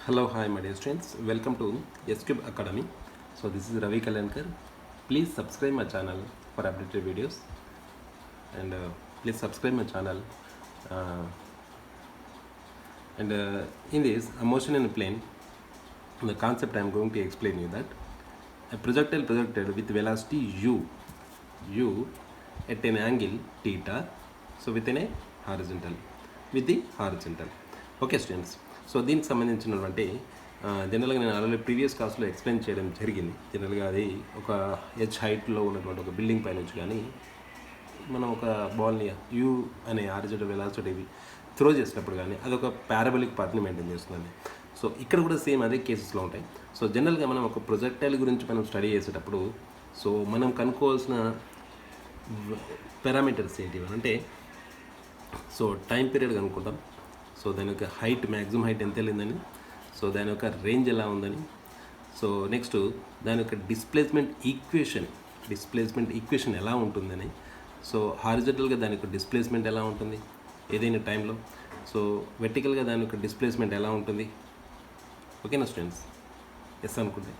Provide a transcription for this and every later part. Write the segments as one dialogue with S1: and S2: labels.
S1: Hello, hi, my dear students. Welcome to SCube Academy. So this is Ravi Kalankar. Please subscribe my channel for updated videos, and please subscribe my channel. Uh, and in this a motion in a plane, the concept I am going to explain you that a projectile projected with velocity u at an angle theta, so within a horizontal, with the horizontal. Okay students, so దీనికి సంబంధించినటువంటి జనరల్గా నేను already previous క్లాస్లో explain చేయడం జరిగింది. జనరల్గా అది ఒక హైట్లో ఉన్నటువంటి ఒక బిల్డింగ్ పై నుంచి కానీ మనం ఒక బాల్ని యూ అనే హారిజాంటల్ వెలాసిటీ త్రో చేసినప్పుడు కానీ అదొక పారాబోలిక్ పాత్ని మెయింటైన్ చేస్తుంది. సో ఇక్కడ కూడా సేమ్ అదే కేసెస్లో ఉంటాయి. సో జనరల్గా మనం ఒక ప్రొజెక్టైల్ గురించి మనం స్టడీ చేసేటప్పుడు సో మనం కనుక్కోవాల్సిన పారామీటర్స్ ఏంటి అంటే, సో టైం పీరియడ్ కనుక్కుంటాం. సో దాని యొక్క హైట్, మ్యాక్సిమం హైట్ ఎంత వెళ్ళిందని, సో దాని యొక్క రేంజ్ ఎలా ఉందని, సో నెక్స్ట్ దాని యొక్క డిస్ప్లేస్మెంట్ ఈక్వేషన్ ఎలా ఉంటుందని, సో హారిజాంటల్గా దాని యొక్క డిస్ప్లేస్మెంట్ ఎలా ఉంటుంది ఏదైనా టైంలో, సో వెర్టికల్గా దాని యొక్క డిస్ప్లేస్మెంట్ ఎలా ఉంటుంది. ఓకేనా స్టూడెంట్స్? ఎస్ అనుకుంటే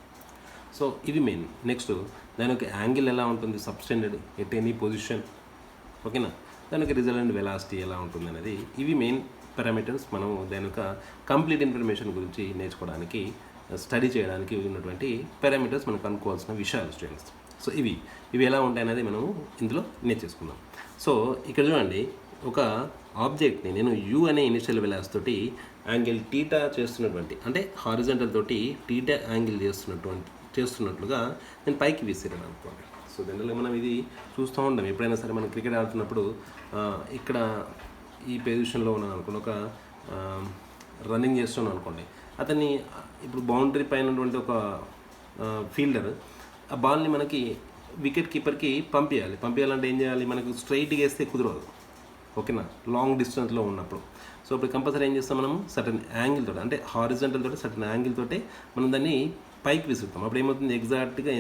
S1: సో ఇవి మెయిన్. నెక్స్ట్ దాని యొక్క యాంగిల్ ఎలా ఉంటుంది సబ్స్టెండెడ్ ఎట్ ఎనీ పొజిషన్. ఓకేనా? దాని యొక్క రిజల్టెంట్ వెలాసిటీ ఎలా ఉంటుంది అనేది ఇవి మెయిన్ పారామీటర్స్. మనము దాని యొక్క కంప్లీట్ ఇన్ఫర్మేషన్ గురించి నేర్చుకోవడానికి, స్టడీ చేయడానికి ఉన్నటువంటి పారామీటర్స్ మనం కనుక్కోవాల్సిన విషయాలు స్టూడెంట్స్. సో ఇవి ఎలా ఉంటాయనేది మనము ఇందులో నేర్చేసుకుందాం. సో ఇక్కడ చూడండి, ఒక ఆబ్జెక్ట్ని నేను యూ అనే ఇనిషియల్ వెలాసిటీ తోటి యాంగిల్ టీటా చేస్తున్నటువంటి, అంటే హారిజాంటల్ తోటి టీటా యాంగిల్ చేస్తున్నట్లుగా నేను పైకి విసిరాను అనుకోండి. సో జనరల్గా మనం ఇది చూస్తూ ఉంటాం. ఎప్పుడైనా సరే మనం క్రికెట్ ఆడుతున్నప్పుడు ఇక్కడ ఈ పొజిషన్లో ఉన్నాను అనుకోండి, ఒక రన్నింగ్ చేస్తున్నాను అనుకోండి, అతన్ని ఇప్పుడు బౌండరీ పైన ఉన్నటువంటి ఒక ఫీల్డర్ ఆ బాల్ని మనకి వికెట్ కీపర్కి పంపించాలంటే ఏం చేయాలి? మనకు స్ట్రైట్గా వేస్తే కుదరదు. ఓకేనా? లాంగ్ డిస్టెన్స్లో ఉన్నప్పుడు. సో ఇప్పుడు కంపల్సరీ ఏం చేస్తాం, మనము సర్టన్ యాంగిల్ తోటి, అంటే హారిజాంటల్ తోటి సర్టన్ యాంగిల్ తోటి మనం దాన్ని పైకి విసురుతాం. అప్పుడు ఏమవుతుంది, ఎగ్జాక్ట్గా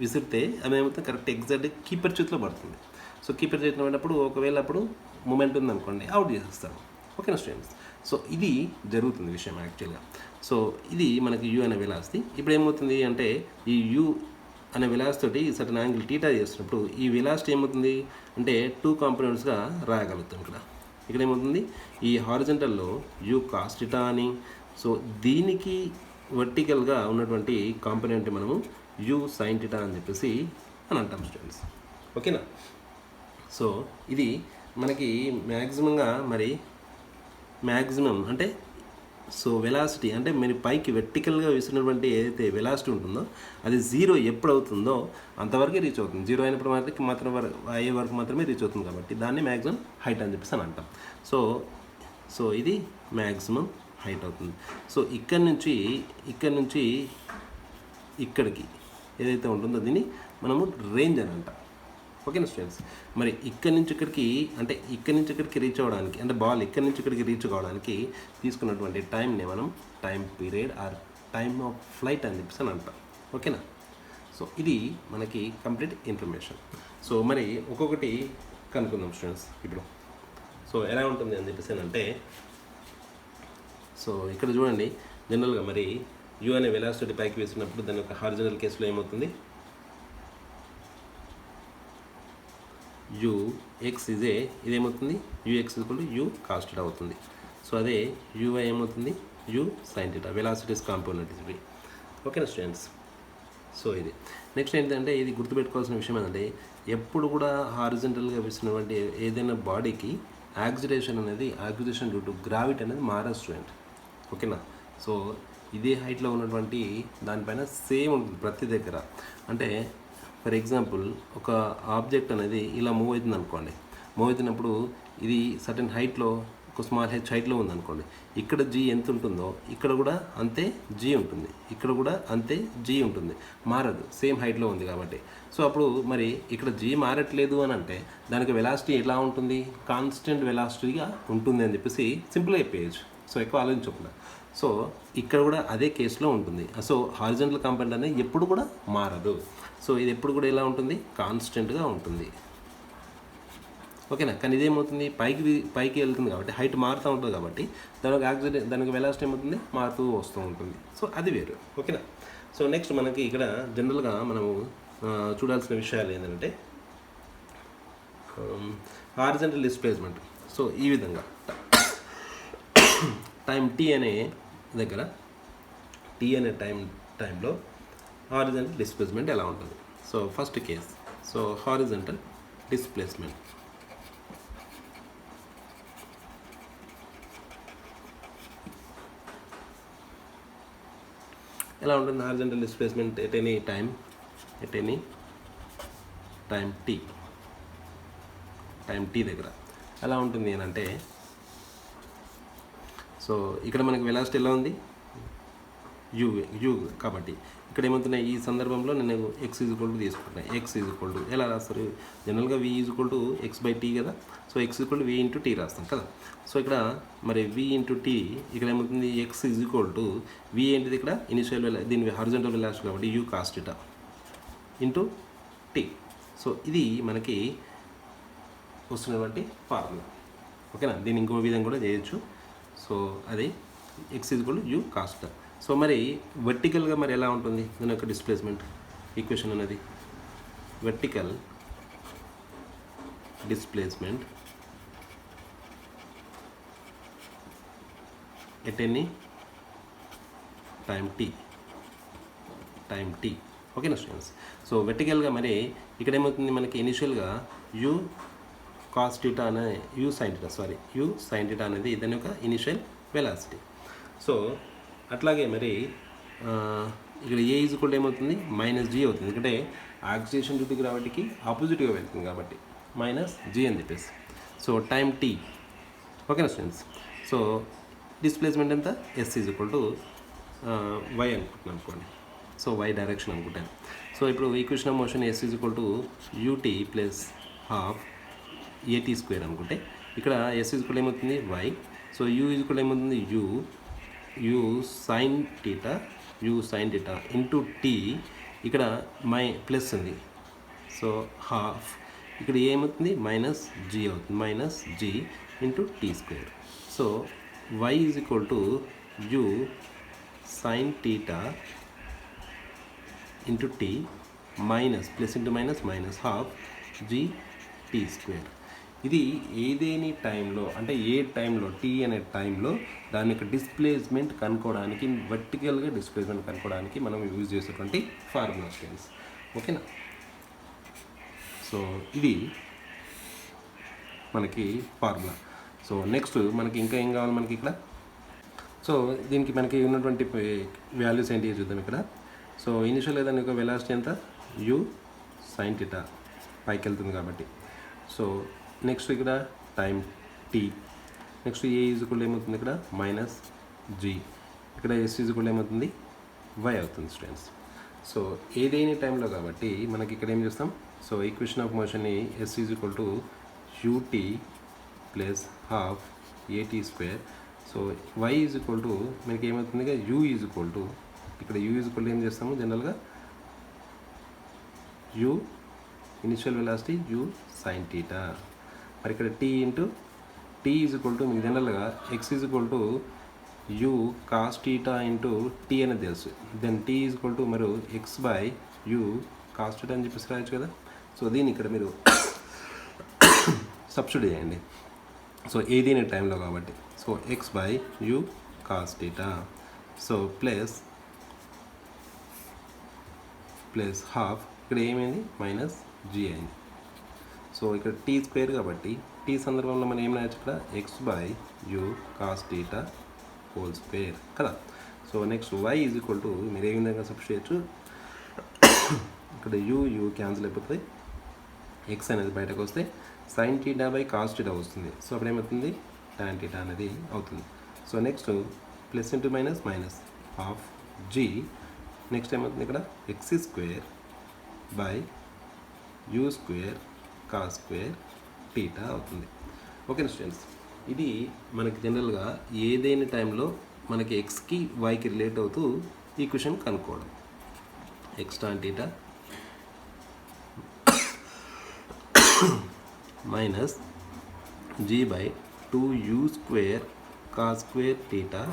S1: విసిరితే అది ఏమవుతుంది, కరెక్ట్ ఎగ్జాక్ట్గా కీపర్ చేతిలో పడుతుంది. సో కీపర్ చేతిలో పడినప్పుడు ఒకవేళ అప్పుడు మూమెంట్ ఉందనుకోండి, అవుట్ చేసేస్తాడు. ఓకేనా స్టూడెంట్స్? సో ఇది జరుగుతుంది విషయం యాక్చువల్గా. సో ఇది మనకి యూ అనే వెలాసిటీ. ఇప్పుడు ఏమవుతుంది అంటే, ఈ యూ అనే వెలాసిటీ తోటి సర్టన్ యాంగిల్ టీటా చేస్తున్నప్పుడు ఈ వెలాసిటీ ఏమవుతుంది అంటే 2 కాంపోనెంట్స్గా రాయగలుగుతాం. ఇక్కడ ఏమవుతుంది, ఈ హారిజాంటల్లో యూ కాస్ టీటా అని, సో దీనికి వర్టికల్గా ఉన్నటువంటి కాంపోనెంట్ మనము యూ సైన్ టీటా అని చెప్పేసి అని అంటాం స్టూడెంట్స్. ఓకేనా? సో ఇది మనకి మ్యాక్సిమం అంటే, సో వెలాసిటీ అంటే మీరు పైకి వెర్టికల్గా విసిరినటువంటి ఏదైతే వెలాసిటీ ఉంటుందో అది 0 ఎప్పుడు అవుతుందో అంతవరకే రీచ్ అవుతుంది. 0 అయినప్పుడు అయ్యే వరకు మాత్రమే రీచ్ అవుతుంది. కాబట్టి దాన్ని మ్యాక్సిమం హైట్ అని చెప్పేసి అని అంటాం. సో ఇది మ్యాక్సిమం హైట్ అవుతుంది. సో ఇక్కడ నుంచి ఇక్కడికి ఏదైతే ఉంటుందో దీన్ని మనము రేంజ్ అని అంటాం. ఓకేనా స్టూడెంట్స్? మరి ఇక్కడి నుంచి ఇక్కడికి రీచ్ అవ్వడానికి, అంటే బాల్ ఇక్కడి నుంచి ఇక్కడికి రీచ్ కావడానికి తీసుకున్నటువంటి టైంని మనం time period are time of flight అని చెప్పేసి అని అంటాం. ఓకేనా? సో ఇది మనకి కంప్లీట్ ఇన్ఫర్మేషన్. సో మరి ఒక్కొక్కటి కనుక్కుందాం స్టూడెంట్స్ ఇప్పుడు. సో ఎలా ఉంటుంది అని చెప్పేసి అంటే, సో ఇక్కడ చూడండి, జనరల్గా మరి యూ అనే వెలాసిటీ పైకి వేసినప్పుడు దాని యొక్క హారిజాంటల్ కేసులో ఏమవుతుంది, ux ఇదేమవుతుంది, ux you cos theta అవుతుంది. సో అదే uy ఏమవుతుంది, u sine theta. Velocities component ఇది. ఓకేనా స్టూడెంట్స్? సో ఇది నెక్స్ట్ ఏంటంటే, ఇది గుర్తుపెట్టుకోవాల్సిన విషయం ఏంటంటే, ఎప్పుడు కూడా హారిజాంటల్గా వేసినటువంటి ఏదైనా బాడీకి యాక్సిలరేషన్ డ్యూ టు గ్రావిటీ అనేది మారదు స్టూడెంట్. ఓకేనా? సో ఇదే హైట్లో ఉన్నటువంటి దానిపైన సేమ్ ఉంటుంది ప్రతి దగ్గర. అంటే ఫర్ ఎగ్జాంపుల్, ఒక ఆబ్జెక్ట్ అనేది ఇలా మూవ్ అవుతుంది అనుకోండి. మూవ్ అవుతున్నప్పుడు ఇది సర్టెన్ హైట్లో, ఒక స్మాల్ హైట్లో ఉందనుకోండి, ఇక్కడ జీ ఎంత ఉంటుందో ఇక్కడ కూడా అంతే జీ ఉంటుంది, ఇక్కడ కూడా అంతే జీ ఉంటుంది, మారదు, సేమ్ హైట్లో ఉంది కాబట్టి. సో అప్పుడు మరి ఇక్కడ జీ మారట్లేదు అని అంటే దానికి వెలాసిటీ ఎలా ఉంటుంది, కాన్స్టెంట్ వెలాసిటీగా ఉంటుంది అని చెప్పేసి సింపుల్గా చెప్పేయచ్చు. సో ఎక్కువ ఆలోచించకుండా. సో ఇక్కడ కూడా అదే కేసులో ఉంటుంది. సో హారిజాంటల్ కాంపోనెంట్ అనేది ఎప్పుడు కూడా మారదు. సో ఇది ఎప్పుడు కూడా ఎలా ఉంటుంది, కాన్స్టెంట్గా ఉంటుంది. ఓకేనా. కానీ ఇదేమవుతుంది, పైకి వెళ్తుంది కాబట్టి హైట్ మారుతూ ఉంటుంది కాబట్టి దానికి వెలాసిటీ ఏమవుతుంది, మారుతూ వస్తూ ఉంటుంది. సో అది వేరు. ఓకేనా. సో నెక్స్ట్ మనకి ఇక్కడ జనరల్గా మనము చూడాల్సిన విషయాలు ఏంటంటే హారిజంటల్ డిస్ప్లేస్మెంట్. సో ఈ విధంగా టైం టీ అనే దగ్గర టైంలో హారిజంటల్ డిస్ప్లేస్మెంట్ ఎలా ఉంటుంది. So first case, so horizontal displacement ఎలా ఉంటుంది. Horizontal displacement at any time tea దగ్గర ఎలా ఉంటుంది అని అంటే, సో ఇక్కడ మనకి వెలాసిటీ ఎలా ఉంది, యూ కాబట్టి ఇక్కడ ఏమవుతున్నాయి, ఈ సందర్భంలో నేను x ఈజ్వల్ టు తీసుకుంటున్నాను. x ఈజ్వల్ టు ఎలా రాస్తారు, జనరల్గా v ఈజ్వల్ టు x/t కదా. So x equal to v into t రాస్తాం కదా. సో ఇక్కడ మరి v ఇంటూ t ఇక్కడ ఏమవుతుంది, x ఈజ్వల్ టు v ఏంటిది ఇక్కడ ఇనిషియల్ దీని హారిజంటల్ వెలాసిటీ కాబట్టి u cos θ into t. So ఇది మనకి వస్తున్నటువంటి ఫార్ములా. ఓకేనా. దీన్ని ఇంకో విధంగా కూడా చేయొచ్చు. సో అది x equal to u cos θ. So మరి వర్టికల్గా మరి ఎలా ఉంటుంది దాని యొక్క డిస్ప్లేస్మెంట్ ఈక్వేషన్ అనేది, vertical displacement at any time t. ఓకేనా స్టూడెంట్స్. సో వర్టికల్గా మరి ఇక్కడ ఏమవుతుంది, మనకి ఇనిషియల్గా యూ కాస్ టీటా అనే యూ సైన్ టీటా అనేది దాని యొక్క ఇనిషియల్ వెలాసిటీ. సో అట్లాగే మరి ఇక్కడ ఏ ఈజ్వల్ ఏమవుతుంది, -g అవుతుంది. ఎందుకంటే యాక్సిలేషన్ డ్యూ టు గ్రావిటీకి ఆపోజిట్గా వెళ్తుంది కాబట్టి -g అని చెప్పేసి. So time t. ఓకేనా స్టూడెంట్స్. సో డిస్ప్లేస్మెంట్ ఎంత, s ఈజ్వల్ టు y అనుకుంటున్నాను అనుకోండి. సో y డైరెక్షన్ అనుకుంటాను. సో ఇప్పుడు equation of motion s equal to ut plus half at² అనుకుంటే ఇక్కడ s ఈజ్వల్ ఏమవుతుంది y. సో u ఈజ్వల్ ఏమవుతుంది u sin θ ఇంటూ t. ఇక్కడ ప్లస్ ఉంది. సో హాఫ్ ఇక్కడ ఏమవుతుంది, -g అవుతుంది, -g into t². So y is equal to u sin θ into t plus into half g t². ఇది ఏదేని టైంలో అంటే ఏ టైంలో t అనే టైంలో దాని యొక్క డిస్ప్లేస్మెంట్ కనుక్కోవడానికి, వర్టికల్గా డిస్ప్లేస్మెంట్ కనుక్కోవడానికి మనం యూజ్ చేసేటువంటి ఫార్ములా స్టూడెంట్స్. ఓకేనా. సో ఇది మనకి ఫార్ములా. సో నెక్స్ట్ మనకి ఇంకా ఏం కావాలి మనకి ఇక్కడ. సో దీనికి మనకి ఉన్నటువంటి వాల్యూస్ ఏంటి చూద్దాం ఇక్కడ. సో ఇనిషియల్గా దాని యొక్క వెలాసిటీ ఎంత, u sin θ పైకి వెళ్తుంది కాబట్టి. సో నెక్స్ట్ ఇక్కడ time t. Next a equal ఏమవుతుంది ఇక్కడ -g. ఇక్కడ s ఈజ్వల్ ఏమవుతుంది y అవుతుంది స్టూడెంట్స్. సో ఏదైనా టైంలో కాబట్టి మనకి ఇక్కడ ఏం చేస్తాం, సో ఈక్వేషన్ ఆఫ్ మోషన్ని s equal to ut plus half at². So y equal to మనకి ఏమవుతుంది, u ఈజ్వల్ టు ఇక్కడ u ఈజ్వల్ ఏం చేస్తాము జనరల్గా u initial velocity u sin θ. మరి ఇక్కడ t into t equal to మీకు జనరల్గా x equal to u cos θ into t అనేది తెలుసు. దెన్ t ఈజ్వల్ టు మరి x/u cos θ అని చెప్పేసి రాయొచ్చు కదా. సో దీన్ని ఇక్కడ మీరు సబ్స్టిట్యూట్ చేయండి. సో ఏదైనా టైంలో కాబట్టి so x/u cos θ. So plus half ఇక్కడ ఏమైంది -g అయింది. సో ఇక్కడ t² కాబట్టి t సందర్భంలో మనం ఏం రాయొచ్చు ఇక్కడ x/u cos θ హోల్ స్క్వేర్ కదా. So next y is equal to మీరు ఏ విధంగా సబ్స్టిట్యూట్ చేయొచ్చు, ఇక్కడ u క్యాన్సిల్ అయిపోతుంది, x అనేది బయటకు వస్తే sin θ cos θ వస్తుంది. సో అప్పుడు ఏమవుతుంది, tan θ అనేది అవుతుంది. So next plus into minus half g. Next ఏమవుతుంది ఇక్కడ x² u² cos² θ అవుతుంది. Okay students. ఇది మనకి జనరల్గా ఏదైనా టైంలో మనకి ఎక్స్కి వైకి రిలేట్ అవుతూ ఈక్వేషన్ కనుక్కోవడం. x tan θ minus g by 2u square cos square theta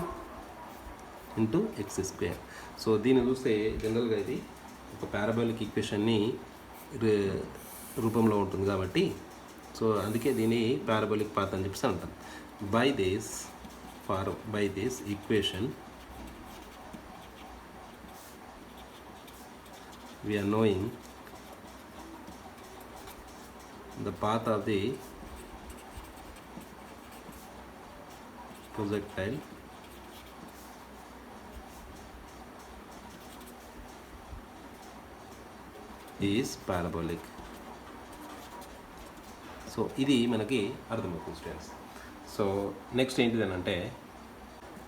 S1: into x square. So దీన్ని చూస్తే జనరల్గా ఇది ఒక పారాబోలిక్ ఈక్వేషన్ని రూపంలో ఉంటుంది కాబట్టి సో అందుకే దీన్ని పారాబోలిక్ పాత్ అని చెప్పేసి అంటాం. By this equation we are knowing the path of the projectile is parabolic. So ఇది మనకి అర్థమవుతుంది స్టూడెంట్స్. సో నెక్స్ట్ ఏంటిదనంటే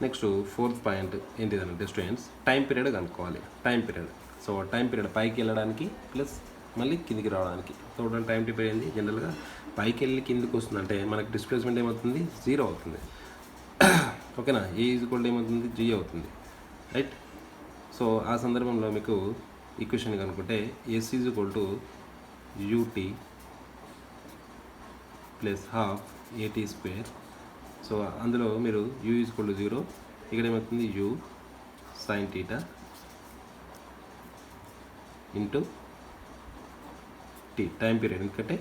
S1: నెక్స్ట్ ఫోర్త్ పాయింట్ ఏంటిదనంటే స్టూడెంట్స్ టైం పీరియడ్ కనుక్కోవాలి. Time period. So time period పైకి వెళ్ళడానికి ప్లస్ మళ్ళీ కిందికి రావడానికి. టోటల్ టైం పీరియడ్ ఏంది జనరల్గా పైకి వెళ్ళి కిందికి వస్తుందంటే మనకి డిస్ప్లేస్మెంట్ ఏమవుతుంది 0 అవుతుంది. ఓకేనా. ఏ ఈజ్వల్ ఏమవుతుంది G అవుతుంది. రైట్. సో ఆ సందర్భంలో మీకు ఈక్వేషన్ కనుక్కుంటే S equal to ut plus half AT square. So అందులో మీరు u ఈజ్వల్ టు 0, ఇక్కడ ఏమవుతుంది u sin theta into t time period. ఎందుకంటే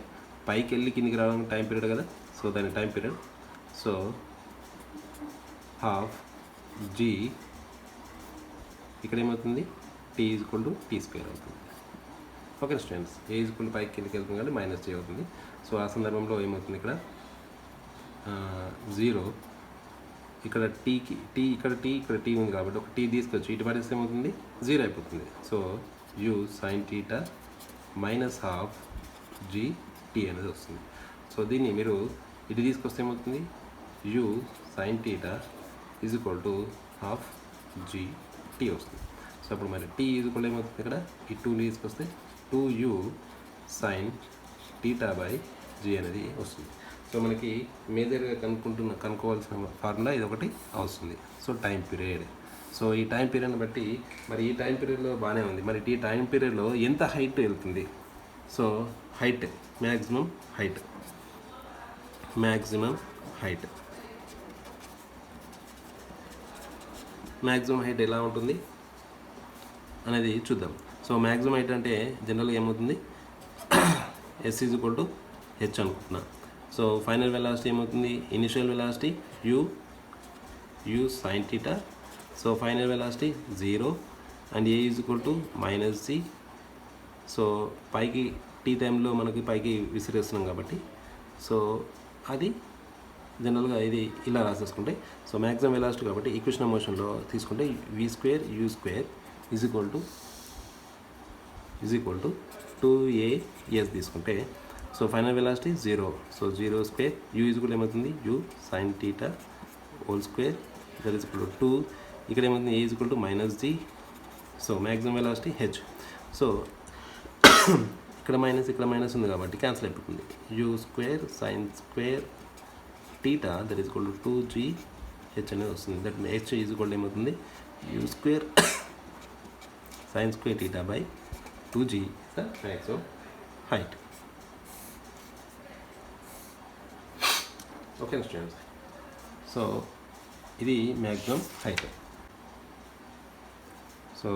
S1: పైకి వెళ్ళి కిందికి రావడానికి టైం పీరియడ్ కదా, సో దాని time period. So half g ఇక్కడ ఏమవుతుంది t equal to t square అవుతుంది. Okay students. ఏ ఈజ్వల్ పైకి కిందికి వెళ్తుంది కాబట్టి మైనస్ జీ అవుతుంది. సో ఆ సందర్భంలో ఏమవుతుంది ఇక్కడ 0, ఇక్కడ టీకి ఇక్కడ టీ ఉంది కాబట్టి ఒక టీ తీసుకొచ్చి ఇటు పడేస్తే ఏమవుతుంది 0 అయిపోతుంది. So u sin theta minus half G T అనేది వస్తుంది. సో దీన్ని మీరు ఇటు తీసుకొస్తే ఏమవుతుంది u sin theta is equal to half G T వస్తుంది. సో అప్పుడు మరి టీ ఈజ్ ఈక్వల్ ఏమవుతుంది ఇక్కడ ఈ 2ని తీసుకొస్తే 2u sin theta by G అనేది వస్తుంది. సో మనకి మేజర్గా కనుక్కోవాల్సిన ఫార్ములా ఇది ఒకటి వస్తుంది. So time period. సో ఈ టైం పీరియడ్ని బట్టి మరి ఈ టైం పీరియడ్లో బాగానే ఉంది. మరి ఈ టైం పీరియడ్లో ఎంత హైట్ వెళ్తుంది? సో హైట్ మ్యాక్సిమం హైట్ ఎలా ఉంటుంది అనేది చూద్దాం. సో మ్యాక్సిమం హైట్ అంటే జనరల్గా ఏమవుతుంది S ఈజ్వల్ టు హెచ్ అనుకుంటున్నా. సో ఫైనల్ వెలాసిటీ ఏమవుతుంది initial velocity u sin theta. So final velocity 0 and A equal to minus G. So పైకి టీ టైంలో మనకి పైకి విసిరేస్తున్నాం కాబట్టి సో అది జనరల్గా ఇది ఇలా రాసేసుకుంటే సో మ్యాక్సిమం వెలాసిటీ కాబట్టి ఈక్వేషన్ ఆఫ్ మోషన్లో తీసుకుంటే v square u square is equal to 2as తీసుకుంటే so final velocity 0. So 0 square u equal ఏమవుతుంది u sin theta whole square that is equal to 2. ఇక్కడ ఏమవుతుంది a equal to minus G. So maximum velocity H. So ఇక్కడ minus ఉంది కాబట్టి cancel అయిపోతుంది. u square sin square theta that is equal to 2g H అనేది వస్తుంది. That H is equal ఏమవుతుంది u square sin square theta by 2g maximum height. Okay students. So ఇది maximum height. So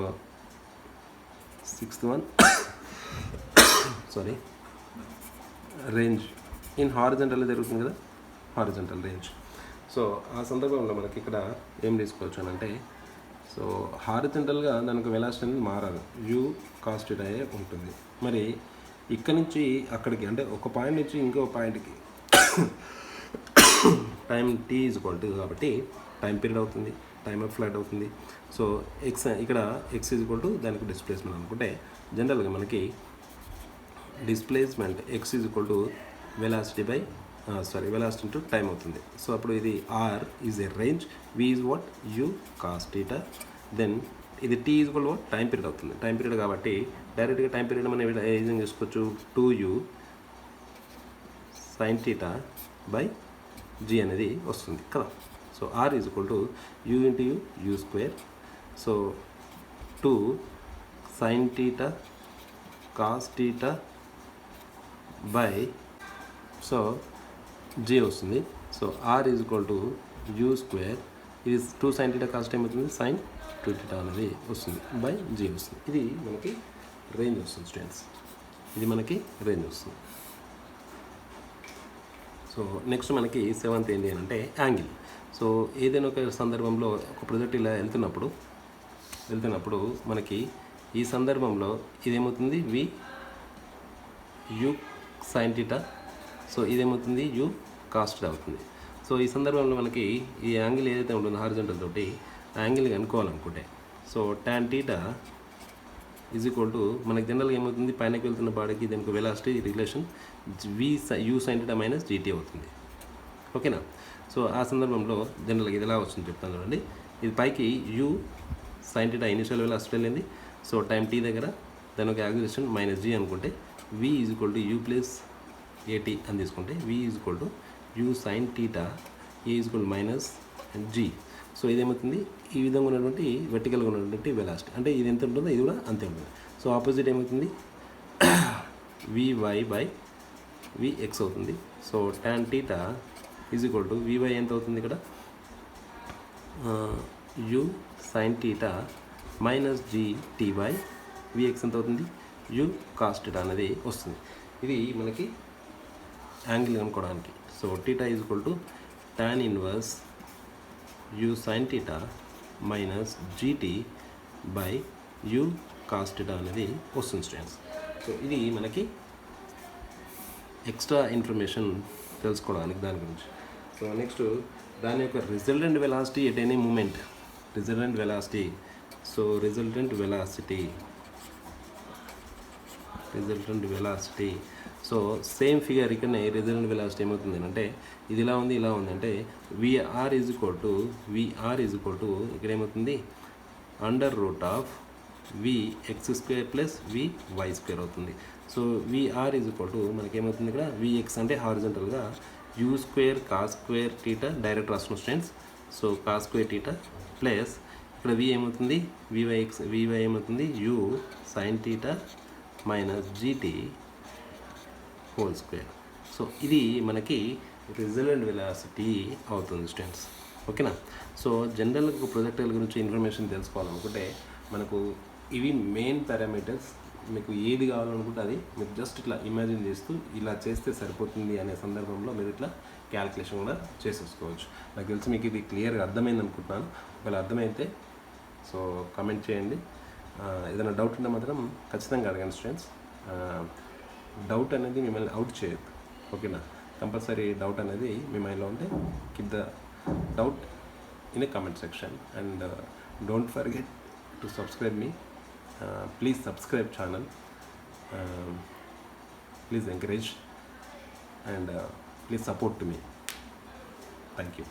S1: 6th one range in horizontal జరుగుతుంది కదా, horizontal range. So ఆ సందర్భంలో మనకి ఇక్కడ ఏం తీసుకోవచ్చు అని అంటే సో హారిజంటల్గా దానికి వెలాసిటీ అనేది మారదు, u cos θ ఉంటుంది. మరి ఇక్కడ నుంచి అక్కడికి అంటే ఒక పాయింట్ నుంచి ఇంకో పాయింట్కి time t is equal to కాబట్టి టైం పీరియడ్ అవుతుంది, టైమ్ ఆఫ్ ఫ్లైట్ అవుతుంది. సో ఇక్కడ x ఈజ్ ఈక్వల్ టు దానికి డిస్ప్లేస్మెంట్ అనుకుంటే జనరల్గా మనకి displacement x is equal to velocity into time అవుతుంది. సో అప్పుడు ఇది r is a range, v is what u cos θ, then ఇది t is equal what time period అవుతుంది. టైం పీరియడ్ కాబట్టి డైరెక్ట్గా టైం పీరియడ్ మనం ఏం చేసుకోవచ్చు 2u sin θ బై g అనేది వస్తుంది కదా. So r is equal to u into u square. So 2 sin θ cos θ by so g వస్తుంది. So r is equal to u square, ఇది 2 sin θ కాస్ట్ ఏమవుతుంది sin 2θ అనేది వస్తుంది బై జే వస్తుంది. ఇది మనకి రేంజ్ వస్తుంది స్టూడెంట్స్, ఇది మనకి రేంజ్ వస్తుంది. సో నెక్స్ట్ మనకి 7th ఏంటి అని అంటే యాంగిల్. సో ఏదైనా ఒక సందర్భంలో ఒక ప్రొజెక్ట్ ఇలా వెళ్తున్నప్పుడు మనకి ఈ సందర్భంలో ఇదేమవుతుంది v u sine theta, so ఇదేమవుతుంది యు కాస్ట్ అవుతుంది. సో ఈ సందర్భంలో మనకి ఈ యాంగిల్ ఏదైతే ఉంటుందో హారిజంటల్ తోటి యాంగిల్ కనుక్కోవాలనుకుంటే, so tan θ is equal to మనకి జనరల్గా ఏమవుతుంది పైనకి వెళ్తున్న బాడీకి దీనికి velocity relation u sine theta minus g t అవుతుంది. ఓకేనా. సో ఆ సందర్భంలో జనరల్గా ఇది ఎలా వస్తుంది చెప్తాను చూడండి. ఇది పైకి u sine theta initial velocity వెళ్ళింది. సో టైం టీ దగ్గర దాని ఒక యాక్సిలరేషన్ మైనస్ జీ అనుకుంటే v is equal to u plus a t అని తీసుకుంటే v is equal to u sine theta a is equal minus G. So ఇదేమవుతుంది ఈ విధంగా ఉన్నటువంటి వెర్టికల్గా ఉన్నటువంటి వెలాసిటీ, అంటే ఇది ఎంత ఉంటుందో ఇది కూడా అంతే ఉంటుంది. సో ఆపోజిట్ ఏమవుతుంది వివై బై విఎక్స్ అవుతుంది. So tan θ is equal to v y ఎంత అవుతుంది ఇక్కడ u sine theta minus g t by v x ఎంత అవుతుంది యూ కాస్ థీటా అనేది వస్తుంది. ఇది మనకి యాంగిల్ కనుక్కోవడానికి. So theta is equal to tan inverse you sine theta minus g t by you cos theta అనేది వస్తుంది స్టూడెంట్స్. సో ఇది మనకి ఎక్స్ట్రా ఇన్ఫర్మేషన్ తెలుసుకోవడానికి దాని గురించి. సో నెక్స్ట్ దాని యొక్క resultant velocity at any moment, resultant velocity. So resultant velocity so same figure ఇక్కడనే రిజల్టెంట్ వెలాసిటీ ఏమవుతుంది అంటే ఇది ఇలా ఉంది అంటే విఆర్ ఈజ్ ఈక్వల్ టు ఇక్కడ ఏమవుతుంది under root of v x square plus v y square అవుతుంది. So v r is equal to మనకి ఏమవుతుంది ఇక్కడ విఎక్స్ అంటే హారిజంటల్గా u square cos square theta direct రాసిన students. So cos square theta plus ఇక్కడ వి ఏమవుతుంది వివై ఏమవుతుంది u sine theta minus g t whole square. So ఇది మనకి రిజల్టెంట్ వెలాసిటీ అవుతుంది స్టూడెంట్స్. ఓకేనా. సో జనరల్గా ప్రొజెక్టైల్ గురించి ఇన్ఫర్మేషన్ తెలుసుకోవాలనుకుంటే మనకు ఇవి మెయిన్ పారామీటర్స్. మీకు ఏది కావాలనుకుంటే అది మీరు జస్ట్ ఇట్లా ఇమాజిన్ చేస్తూ ఇలా చేస్తే సరిపోతుంది అనే సందర్భంలో మీరు ఇట్లా క్యాలిక్యులేషన్ కూడా చేసేసుకోవచ్చు. నాకు తెలిసి మీకు ఇది క్లియర్గా అర్థమైంది అనుకుంటున్నాను. ఒకవేళ అర్థమైతే సో కామెంట్ చేయండి. ఏదైనా డౌట్ ఉంటే మాత్రం ఖచ్చితంగా అడగండి స్టూడెంట్స్. డౌట్ అనేది మిమ్మల్ని అవుట్ చేయదు. ఓకేనా. కంపల్సరీ డౌట్ అనేది మీ మైండ్లో ఉంటే keep the doubt in a comment section and don't forget to subscribe me. Please subscribe channel, please encourage and please support to me. Thank you.